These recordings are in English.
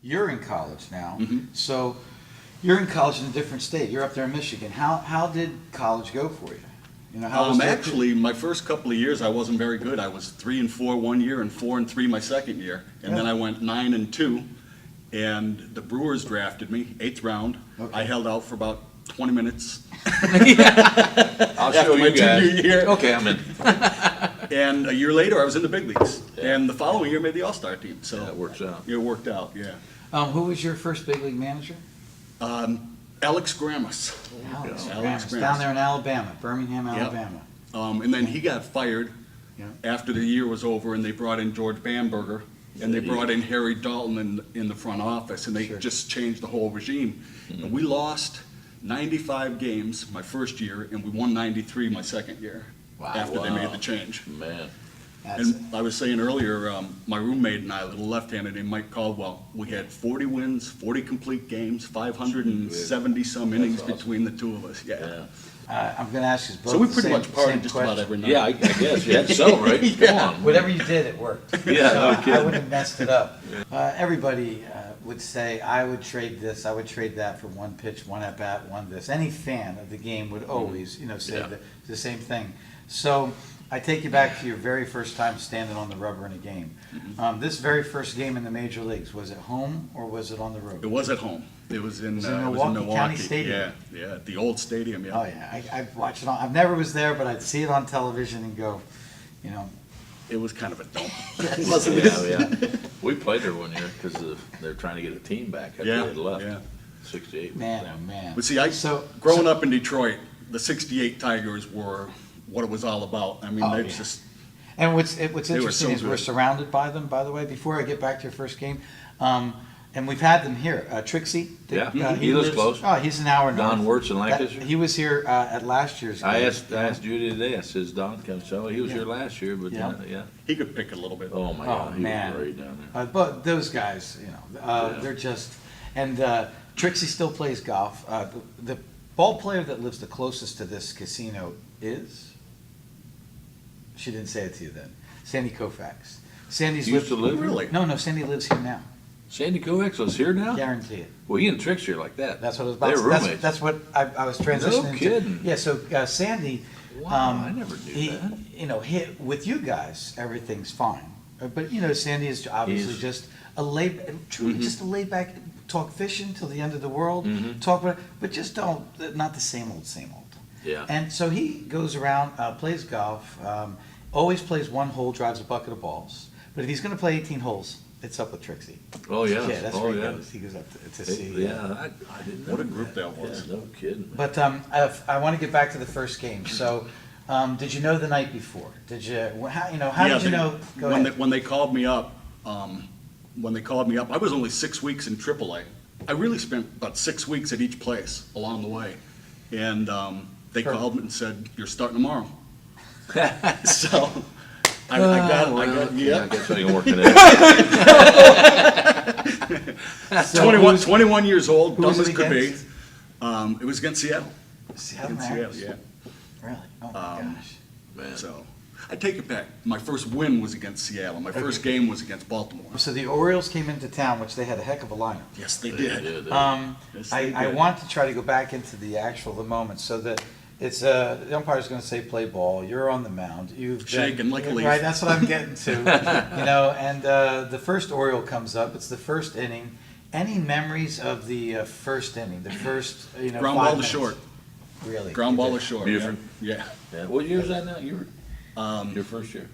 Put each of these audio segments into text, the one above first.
you're in college now. So you're in college in a different state. You're up there in Michigan. How did college go for you? You know, how was Actually, my first couple of years, I wasn't very good. I was 3-4 one year and 4-3 my second year, and then I went 9-2. And the Brewers drafted me, 8th round. Okay. I held out for about 20 minutes. I'll show you guys. Junior year. Okay, I'm in. And a year later, I was in the big leagues. And the following year, made the All-Star team. So That works out. it worked out, yeah. Who was your first big league manager? Alex Grammas. Alex Alex Grammas, Grammas. down there in Alabama, Birmingham, Alabama. And then he got fired Yeah. after the year was over, and they brought in George Bamberger, and they brought in Harry Dalton in the front office, and they just changed the whole regime. And we lost 95 games my first year, and we won 93 my second year after they made the change. Man. And I was saying earlier, my roommate and I, a little left-handed named Mike Caldwell, we had 40 wins, 40 complete games, 570-some innings between the two of us. Yeah. I'm going to ask you both So we the pretty same- much partied same just question. about every night. Yeah, I guess you had to celebrate. Come on. Whatever you did, it worked. Yeah, So no I kidding. wouldn't have messed it up. Everybody would say, I would trade this, I would trade that for one pitch, one at-bat, one this. Any fan of the game would always, say the same thing. So I take you back to your very first time standing on the rubber in a game. This very first game in the major leagues, was it home or was it on the road? It was at home. It was in, Milwaukee County Stadium? Yeah, the old stadium, yeah. Oh, yeah, I've watched it on, I never was there, but I'd see it on television and go, It was kind of a dump. Yeah. We played there one year because they're trying to get a team back after Yeah, they left. yeah. 68. man, oh, man. But see, growing up in Detroit, the 68 Tigers were what it was all about. I mean, Oh, they yeah. just, And what's were interesting so is we're good. surrounded by them, by the way, before I get back to your first game. And we've had them here. Trixie. Yeah, he lives close. Oh, he an hour north. Don Wirtz in Lancaster. He was here at last year's game. I asked Judy today. I says Don comes. So he was here last year, but Yeah. he could pick a little bit. Oh my Oh, God, he man. was great down there. But those guys, they're just. And Trixie still plays golf. The ball player that lives the closest to this casino is. She didn't say it to you then. Sandy Koufax. Sandy's He used to live here? Really? No, Sandy lives here now. Sandy Koufax was here now. Guarantee it. Well, he and Trix here like that. That's what I was about They're to say. roommates. That's what I was transitioning No to. kidding. Yeah, so Sandy, Wow, I never knew that. with you guys, everything's fine. But, Sandy is obviously He's- just truly just a laid back, talk fishing till the end of the world, Mhm. talk about, but just not the same old. Yeah. And so he goes around, plays golf, always plays one hole, drives a bucket of balls. But if he's going to play 18 holes, it's up with Trixie. Oh yeah. Yeah, that's oh where he yeah. goes. He goes up to see. Yeah, I didn't know. What a group that was. Yeah, no kidding. But I want to get back to the first game. So, did you know the night before? Did you? How did you know? Go ahead. When they called me up, I was only 6 weeks in AAA. I really spent about 6 weeks at each place along the way, and they called me and said, "You're starting tomorrow." So I got Yeah, I guess I ain't working there. So 21 years old, who dumb was as it could be. against? It was against Seattle. Seattle Against Seattle, Mariners? yeah. Really? Oh my gosh. Man. So I take it back. My first win was against Seattle. My first game was against Baltimore. So the Orioles came into town, which they had a heck of a lineup. Yes, they Yeah, did. yeah, Yes, they I did. want to try to go back into the moment so that it's the umpire's going to say play ball. You're on the mound. You've Shaking like a leaf. Right, that's what I'm getting to. And the first Oriole comes up. It's the first inning. Any memories of the first inning? The first Ground 5 ball to minutes? short. Really? Ground You ball did. to short. Buford? Yeah. Yeah. What year is that now? Your first year.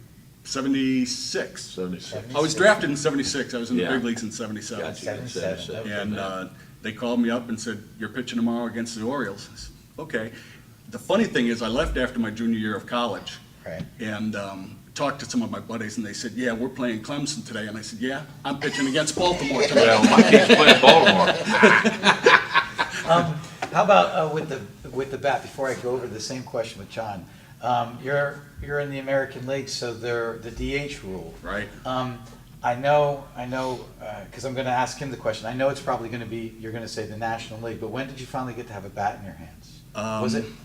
76. 76. I was drafted in 76. I was in the Yeah. big leagues in 77. Gotcha. 77. 77. And they called me up and said, "You're pitching tomorrow against the Orioles." I said, "Okay." The funny thing is, I left after my junior year of college Right. and talked to some of my buddies, and they said, "Yeah, we're playing Clemson today." And I said, "Yeah, I'm pitching against Baltimore today." Well, my team's playing Baltimore. How about with the bat? Before I go over the same question with John, you're in the American League, so they're the DH rule. Right. I know, because I'm going to ask him the question. I know it's probably going to be you're going to say the National League, but when did you finally get to have a bat in your hands?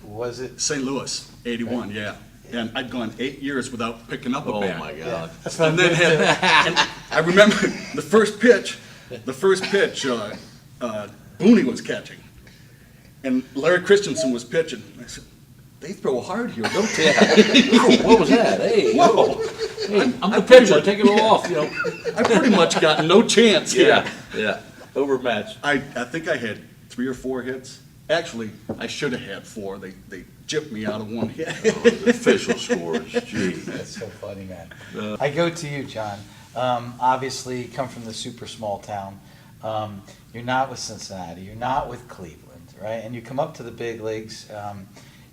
Was it? St. Louis, 81, yeah. And I'd gone 8 years without picking up a Oh bat. my Yeah, God. that's what I'm And then getting to. and I remember the first pitch, The first pitch, Booney was catching, and Larry Christensen was pitching. I said, they throw hard here, don't they? Yeah. What was that? Hey, Whoa! hey, I'm the the pitcher. pitcher. Take it off. You know. I pretty much got no chance here. Yeah. Overmatched. I think I had 3 or 4 hits. Actually, I should have had 4. They gypped me out of 1 hit. The official scores. Gee. That's so funny, man. I go to you, John. Obviously, you come from the super small town. You're not with Cincinnati. You're not with Cleveland, right? And you come up to the big leagues.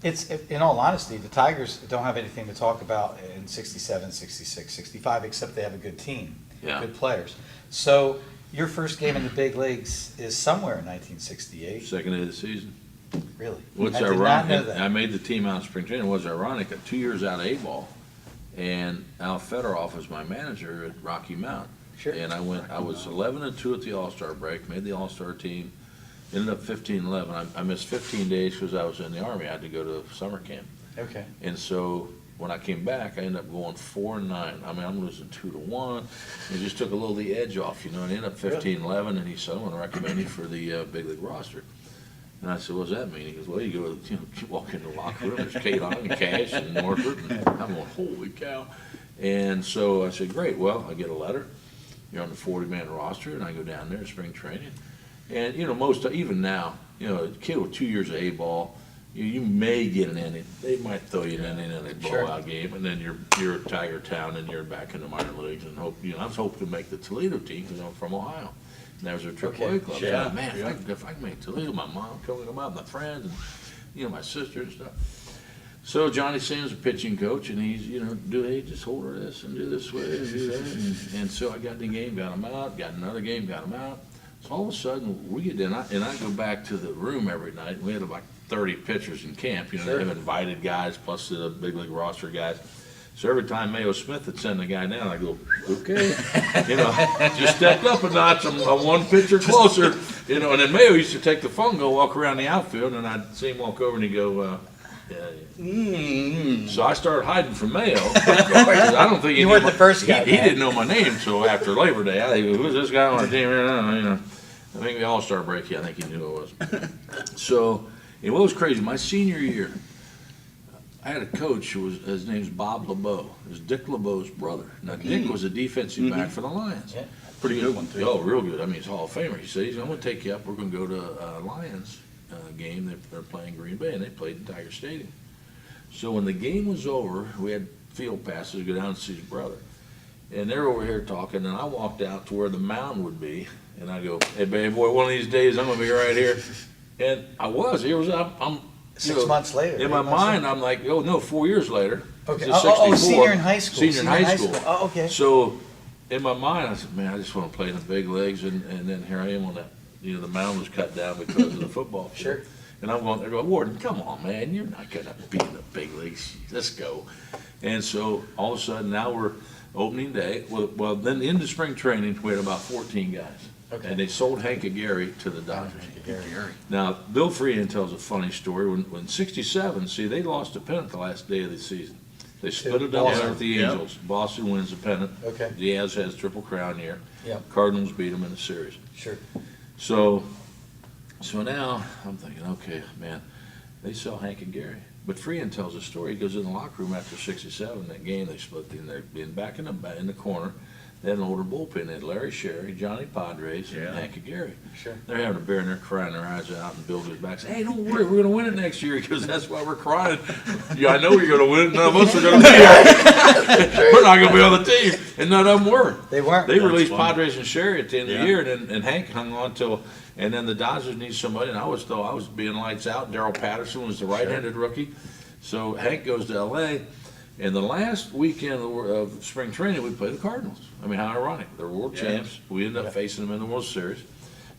In all honesty, the Tigers don't have anything to talk about in 67, 66, 65, except they have a good team, good players. So your first game in the big leagues is somewhere in 1968. Second day of the season. Really? What's I did not ironic? know that. I made the team out in spring training. What's ironic? 2 years out of A-ball, and Al Federoff was my manager at Rocky Mount. Sure. And I was 11-2 at the All-Star break. Made the All-Star team. Ended up 15-11. I missed 15 days because I was in the Army. I had to go to summer camp. Okay. And so when I came back, I ended up going 4-9. I mean, I'm losing 2-1. It just took a little of the edge off, you know. And I ended up 15-11. And he said, "I want to recommend you for the big league roster." And I said, "What does that mean?" He goes, "Well, you go, you walk in the locker room. There's Kate on and Cash and Norbert." And I'm going, "Holy cow!" And so I said, "Great. Well, I get a letter. You're on the 40-man roster." And I go down there to spring training. And, you know, even now, you know, a kid with 2 years of A-ball, you may get an inning. They might throw you an inning in a blowout game, and then you're at Tiger Town and you're back in the minor leagues. And I was hoping to make the Toledo team because I'm from Ohio. And that was their AAA club. Yeah. So, man, if I can make Toledo, my mom coming up, my friends, and, you know, my sister and stuff. So Johnny Sam's a pitching coach, and he's, you know, just hold her this and do this way and do that. And so I got in the game, got him out, got another game, got him out. So all of a sudden, we get in, and I go back to the room every night. We had about 30 pitchers in camp. You know, they have invited guys, plus the big league roster guys. So every time Mayo Smith would send a guy down, I go, "Okay, you know, just stepped up a notch. I'm one pitcher closer." You know, and then Mayo used to take the phone, go walk around the outfield, and I'd see him walk over, and he'd go, So I started hiding from Mayo. I don't think You weren't the first guy, He didn't know my name until after Labor Day. I go, "Who's this guy on our team?" You know, I think the All-Star break. I think he knew who I was. So, and what was crazy? My senior year, I had a coach who was, his name's Bob LeBeau. It was Dick LeBeau's brother. Now, Dick was a defensive back for the Lions. Yeah. Pretty good one, too. Oh, real good. I mean, he's a Hall of Famer. He said, "I'm going to take you up. We're going to go to a Lions game. They're playing Green Bay," and they played in Tiger Stadium. So when the game was over, we had field passes to go down and see his brother. And they're over here talking, and I walked out to where the mound would be, and I go, "Hey, baby boy, one of these days I'm going to be right here." And I was. Here was I'm 6 months later. in my mind, I'm like, "Oh, no, 4 years later." Okay. This is Oh, 64. senior in high school. Senior in high school. Oh, okay. So in my mind, I said, "Man, I just want to play in the big leagues," and then here I am on that. You know, the mound was cut down because of the football field. Sure. And I'm going there going, "Warden, come on, man, you're not going to be in the big leagues. Let's go." And so all of a sudden, now we're opening day. Well, then into spring training, we had about 14 guys. Okay. And they sold Hank Gary to the Dodgers. Now, Bill Freehan tells a funny story. When 67, see, they lost a pennant the last day of the season. They split a doubleheader with the Yeah. Angels. Boston wins the pennant. Okay. Diaz has Triple Crown year. Yep. Cardinals beat them in the series. Sure. So now I'm thinking, okay, man, they sell Hank and Gary. But Freehan tells a story. He goes in the locker room after 67, that game they split in there, in back in the corner. They had an older bullpen. They had Larry Sherry, Johnny Padres, and Hank and Gary. Sure. They're having a beer and they're crying their eyes out, and Bill goes back and says, "Hey, don't worry, we're going to win it next year," because that's why we're crying. "Yeah, I know you're going to win it. None of us are going to be here. We're not going to be on the team." And none of them were. They weren't. They That's released funny. Padres and Sherry at the end of Yeah. the year, and Hank hung on till, and then the Dodgers need somebody, and I was being lights out. Darrell Patterson was the right-handed rookie. So Hank goes to L.A., and the last weekend of spring training, we play the Cardinals. I mean, how ironic. They're world champs. We end up facing them in the World Series.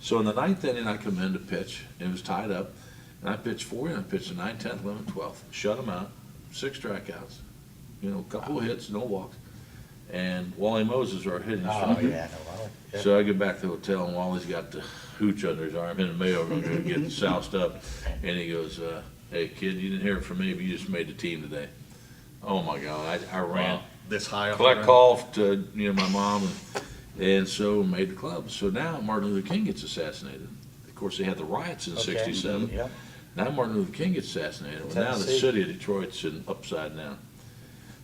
So in the 9th inning, I come in to pitch. It was tied up. And I pitched 4 innings. I pitched the 9th, 10th, 11th, 12th. Shut them out. 6 strikeouts. You know, a couple of hits, no walks. And Wally Moses, our hitting Oh, striker. yeah. No, Wally. Yeah. So I get back to the hotel, and Wally's got the hooch under his arm. Him and Mayo are going to get soused up. And he goes, "Hey, kid, you didn't hear it from me, but you just made the team today." Oh, my God. I ran. Wow. This high up. Collect there. call to, my mom, and, And so made the club. So now Martin Luther King gets assassinated. Of course, they had the riots in Okay. '67. Yep. Now Martin Luther King gets assassinated. Well, now the Tennessee. city of Detroit's upside down.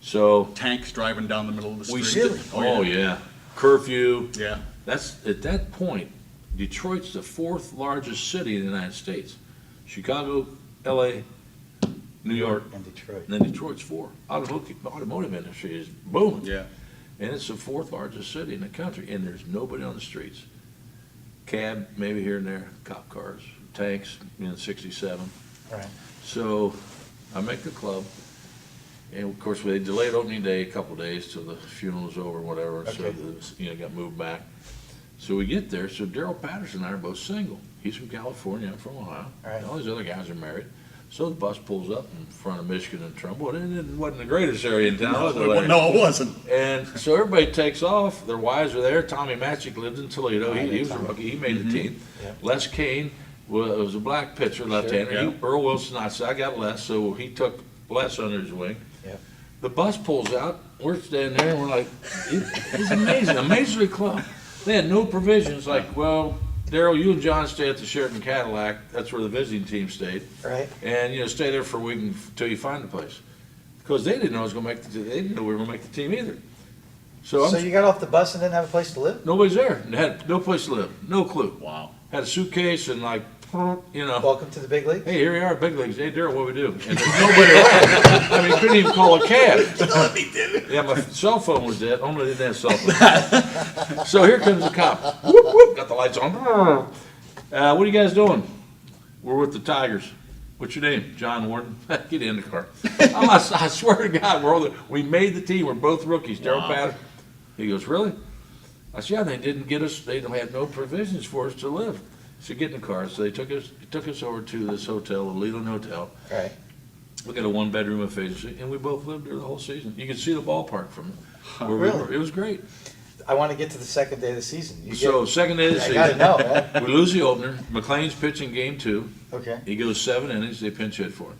So Tanks driving down the middle of the we street. oh yeah, curfew. Yeah. That's at that point, Detroit's the fourth largest city in the United States. Chicago, L.A., New York, In Detroit. and then Detroit's four. Automotive industry is booming. Yeah. And it's the fourth largest city in the country, and there's nobody on the streets. Cab, maybe here and there, cop cars, tanks in '67. Right. So I make the club, and of course, they delayed opening day a couple days till the funeral was over, whatever, so Okay. got moved back. So we get there, so Daryl Patterson and I are both single. He's from California, I'm from Ohio. Right. All these other guys are married. So the bus pulls up in front of Michigan and Trumbull, and it wasn't the greatest area in town, was it, Larry? No, it wasn't. And so everybody takes off. Their wives are there. Tommy Matchick lived in Toledo. I He knew was a Tommy. rookie. He made the team. Yep. Les Kane was a black pitcher, left-hander. yeah. Earl Wilson, I said, I got Les, so he took Les under his wing. Yep. The bus pulls out. We're standing there, and we're like, it's amazing, amazingly club. They had no provisions. Like, well, Daryl, you and John stay at the Sheraton Cadillac. That's where the visiting team stayed. Right. And, stay there for a week until you find a place. Because they didn't know I was going to make they didn't know we were going to make the team either. So, So you got off the bus and didn't have a place to live? nobody's there. They had no place to live. No clue. Wow. Had a suitcase and Welcome to the big league? hey, here we are, big leagues. Hey, Daryl, what we do? And there's nobody around. I mean, couldn't even call a cab. Yeah, my cell phone was dead. Only didn't have cell phone. So here comes the cop. Whoop, whoop, got the lights on. What are you guys doing? We're with the Tigers. What's your name? Jon Warden. Get in the car. I swear to God, we made the team. We're both rookies. Daryl Wow. Patterson. He goes, really? I said, yeah, they didn't get us, they had no provisions for us to live. So get in the car. So they took us over to this hotel, the Leland Hotel. Right. We got a one-bedroom efficiency, and we both lived there the whole season. You could see the ballpark from where we Really? were. It was great. I want to get to the second day of the season. So second day of the I gotta season, know, man. we lose the opener. McLean's pitching game 2. Okay. He goes 7 innings. They pinch hit for him.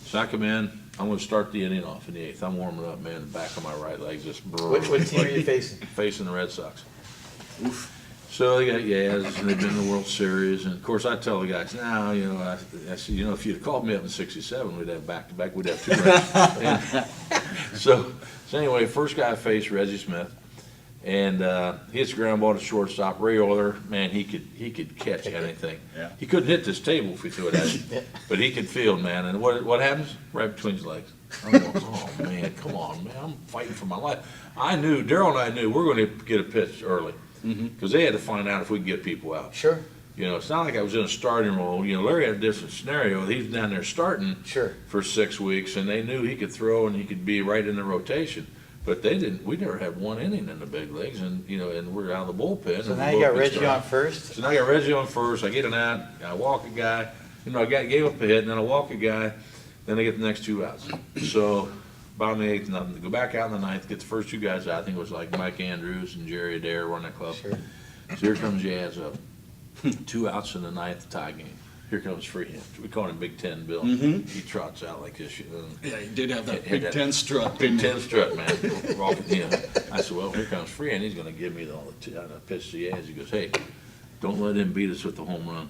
So I come in. I'm going to start the inning off in the 8th. I'm warming up, man. The back of my right leg just What team are you facing? facing the Red Sox. So they got Yaz, and they've been in the World Series, and of course I tell the guys now, I said, if you'd called me up in '67, we'd have back-to-back, we'd have 2 runs. So anyway, first guy I faced, Reggie Smith, and he hits a ground ball to shortstop. Ray Euler, man, he could catch anything. Yeah. He couldn't hit this table if we threw it at him, but he could field, man. And what happens? Right between his legs. I'm going, oh man, come on, man, I'm fighting for my life. Daryl and I knew we're going to get a pitch early. Because they had to find out if we could get people out. Sure. It's not like I was in a starting role. Larry had a different scenario. He was down there starting Sure. for 6 weeks, and they knew he could throw and he could be right in the rotation. But they didn't. We never had one inning in the big leagues, and and we're out of the bullpen. So and now the you got bullpen Reggie started. on first. So now I got Reggie on first. I get an out. I walk a guy. Gave up a hit, and then I walk a guy. Then I get the next 2 outs. So bottom of the 8th, nothing. To go back out in the 9th, get the first 2 guys out. I think it was like Mike Andrews and Jerry Adair running that club. Sure. So here comes Yaz up. 2 outs in the 9th tie game. Here comes Freehand. We call him Big Ten Bill. He trots out like this. Yeah, he did have that Had Big that Ten strut. Big didn't he? Ten strut, man. I said, well, here comes Freehand. He's going to give me all the I pitch to Yaz. He goes, hey, don't let him beat us with the home run.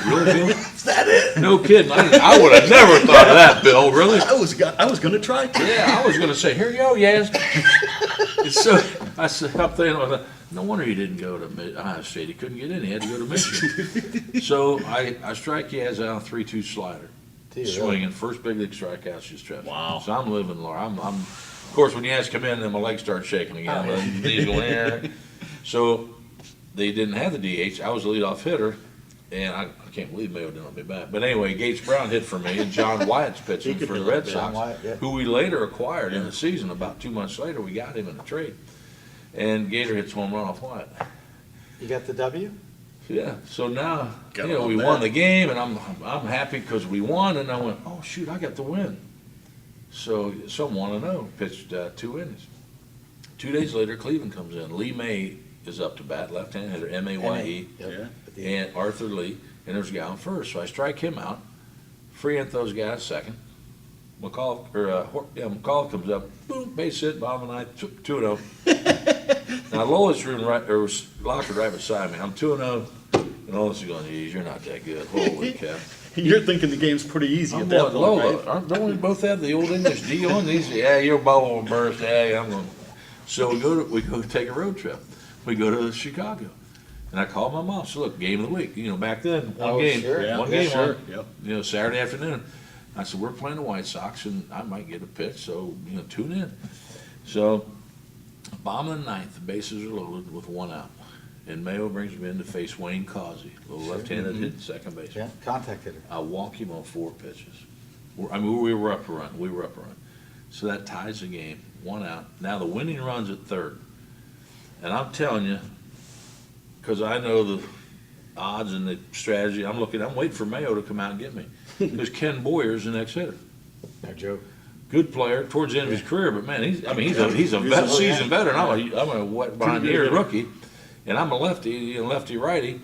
Really, Bill? Is that it? No kidding. I would have never thought of that, Bill. Really? I was going to try to. Yeah, I was going to say, here you go, Yaz. I said, I'm thinking, no wonder he didn't go to Ohio State. He couldn't get in. He had to go to Michigan. So I strike Yaz out, 3-2 slider. Dude, Swinging. First big league strikeout, just tripped. Wow. So I'm living, Laura. Of course, when Yaz come in, then my legs start shaking again. Oh, yeah. My knees going in. So they didn't have the DH. I was the leadoff hitter. And I can't believe Mayo didn't let me back. But anyway, Gates Brown hit for me, and John Wyatt's pitching could for the do it, Red John Sox, Wyatt, yeah. who we later acquired in the season. About 2 months later, we got him in a trade. And Gator hits home run off Wyatt. You got the W? Yeah, so now, Got we on won that. the game, and I'm happy because we won, and I went, oh, shoot, I got the win. So someone I know pitched 2 innings. 2 days later, Cleveland comes in. Lee May is up to bat, left-handed hitter, M-A-Y-E, Yep. Yeah. and Arthur Lee, and there's a guy on first. So I strike him out. Freehand throws guys second. McCall comes up, boom, base hit, bottom of the ninth, 2-0. Now Lola's room locker right beside me. I'm 2-0, and Lola's going, geez, you're not that good. Holy cow. You're thinking the game's pretty easy I'm at going, that point, right? Lola, don't we both have the old English D on these? Yeah, your ball will burst. Yeah, I'm going. So we go take a road trip. We go to Chicago. And I called my mom. So look, game of the week. You know, back then, one game, Yeah, one yeah, game sure. on, Yep. you know, Saturday afternoon. I said, we're playing the White Sox, and I might get a pitch, so, you know, tune in. So, bottom of the ninth, the bases are loaded with one out. And Mayo brings me in to face Wayne Causey, a little left-handed hit second base. Yeah, contact hitter. I walk him on 4 pitches. I mean, we were up a run. So that ties the game, one out. Now the winning run's at third. And I'm telling you, because I know the odds and the strategy, I'm waiting for Mayo to come out and get me. Because Ken Boyer's the next hitter. No joke. Good player towards the end of his career, but man, he's a seasoned veteran. I'm a wet behind the ears rookie, and I'm a lefty, lefty righty,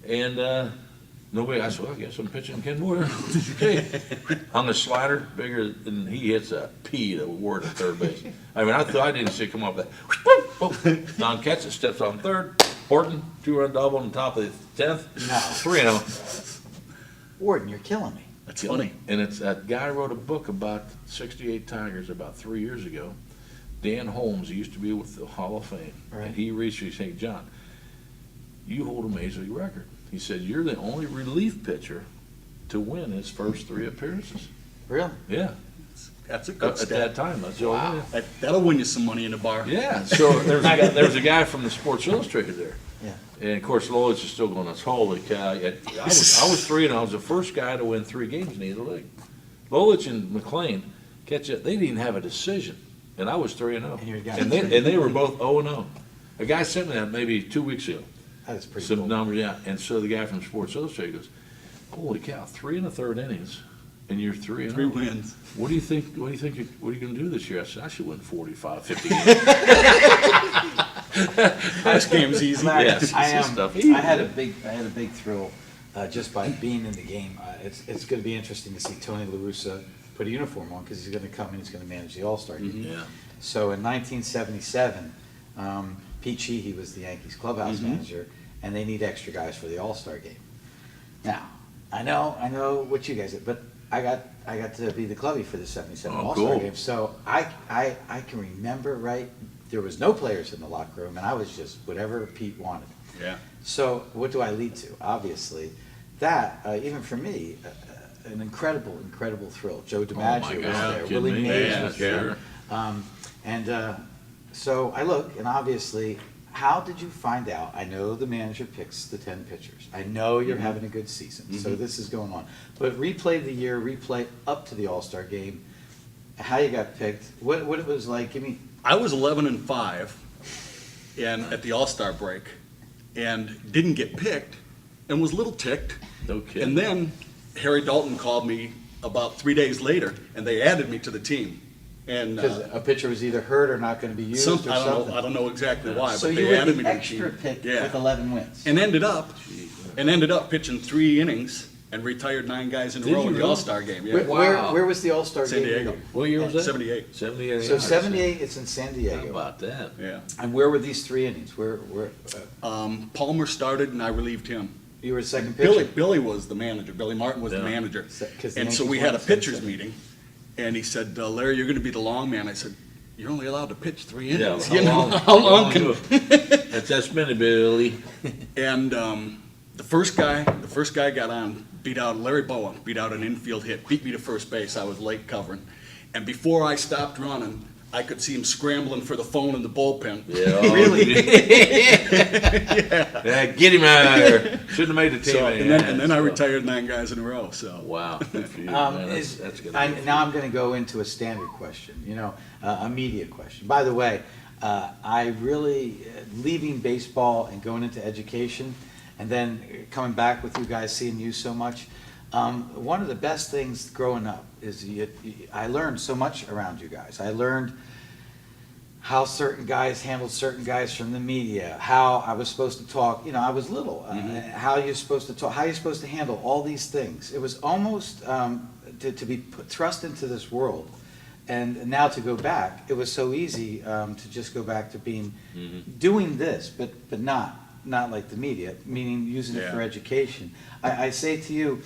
and nobody. I said, well, I guess I'm pitching Ken Boyer. Okay, on the slider, bigger than he hits a P to Ward at third base. I mean, I didn't see it come up that. Don Ketchett steps on third. Horton 2-run double on top of the 10th. No. 3-0. Warden, you're killing me. That's funny. And it's that guy wrote a book about 68 Tigers about 3 years ago. Dan Holmes, he used to be with the Hall of Fame. Right. And he reached me and said, John, you hold a major league record. He said, you're the only relief pitcher to win his first 3 appearances. Really? Yeah. That's a good At stat. that time, that's the only. That'll win you some money in the bar. Yeah, so there's a guy from the Sports Illustrated there. Yeah. And of course, Lolich is still going, that's holy cow. I was 3-0. I was the first guy to win 3 games in either league. Lolich and McLean, catch it, they didn't have a decision. And I was 3-0. And you're a guy And they were both 0-0. A guy sent me that maybe 2 weeks ago. That is pretty Some cool. numbers, yeah. And so the guy from Sports Illustrated goes, holy cow, 3 1/3 innings, and you're 3-0. 3 wins. What do you think? What are you going to do this year? I said, I should win 45, 50 games. This game's easy. Yes, I it's am. stuff. I had a big thrill just by being in the game. It's going to be interesting to see Tony La Russa put a uniform on because he's going to come and he's going to manage the All-Star game. Yeah. So in 1977, Pete Sheehy was the Yankees clubhouse manager, and they need extra guys for the All-Star game. Now, I know what you guys did, but I got to be the clubby for the '77 Oh, All-Star cool. game. So I can remember right. There was no players in the locker room, and I was just whatever Pete wanted. Yeah. So what do I lead to? Obviously, that even for me, an incredible thrill. Joe DiMaggio was God, there. kidding Willie me? Mays Yeah, was sure. there. So I look, and obviously, how did you find out? I know the manager picks the 10 pitchers. I know you're having a good season, so this is going on. But replay the year, replay up to the All-Star game, how you got picked, what it was like. Give me. I was 11-5 at the All-Star break and didn't get picked and was a little ticked. No kidding. And then Harry Dalton called me about 3 days later and they added me to the team. And Because a pitcher was either hurt or not going to be used or something. I don't know exactly why, So but you they were added me the to the extra team. pick Yeah. with 11 wins. And ended up pitching 3 innings and retired 9 guys in a Did row you in the really? All-Star game. Yeah. Wow. Where was the All-Star San game? Diego. What year was that? 78. 78. So 78, it's in San How Diego. about that? Yeah. And where were these 3 innings? Where Palmer started and I relieved him. you were second pitcher? Billy was the manager. Billy Martin was the Yeah. manager. 'Cause the And so Yankees we had a won pitcher's 77. meeting, and he said, Larry, you're going to be the long man. I said, you're only allowed to pitch 3 Yeah, innings. how You know, long- how long can? That's many, Billy. And the first guy got on, beat out Larry Bowen, beat out an infield hit, beat me to first base. I was late covering, and before I stopped running, I could see him scrambling for the phone in the bullpen. Yeah. Really? Yeah, get him out of there. Shouldn't have made the team. So, and then I Yeah, retired 9 guys in a row. So Wow. Good for you, man. That's good. Now I'm going to go into a standard question, a media question. By the way, I really, leaving baseball and going into education, and then coming back with you guys, seeing you so much, one of the best things growing up is I learned so much around you guys. I learned how certain guys handled certain guys from the media, how I was supposed to talk. I was little. How you're supposed to talk, how you're supposed to handle all these things. It was almost to be thrust into this world And now to go back, it was so easy to just go back to doing this, but not like the media, meaning using it for Yeah. education. I say to you,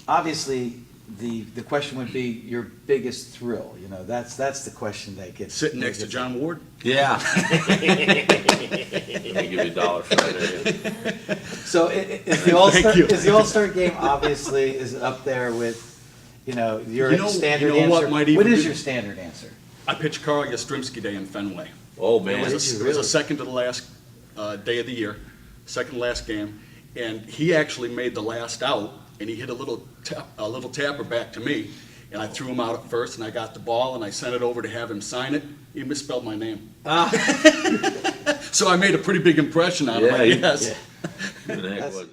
obviously, the question would be your biggest thrill. You know, that's the question that gets Sitting next to Jon Warden. Yeah. Let me give you $1 for that. Yeah. So is the All-Star, Thank you. is the All-Star game obviously is up there with, your standard you know what answer? might even What is be- your standard answer? I pitched Carl Yastrzemski Day in Fenway. Oh, It man. was, Did you it was really? the second to the last day of the year, second to last game, and he actually made the last out, and he hit a little tapper back to me, and I threw him out at first, and I got the ball, and I sent it over to have him sign it. He misspelled my name. So I made a pretty big impression on him, I Yeah, guess. Who the heck That's- was it?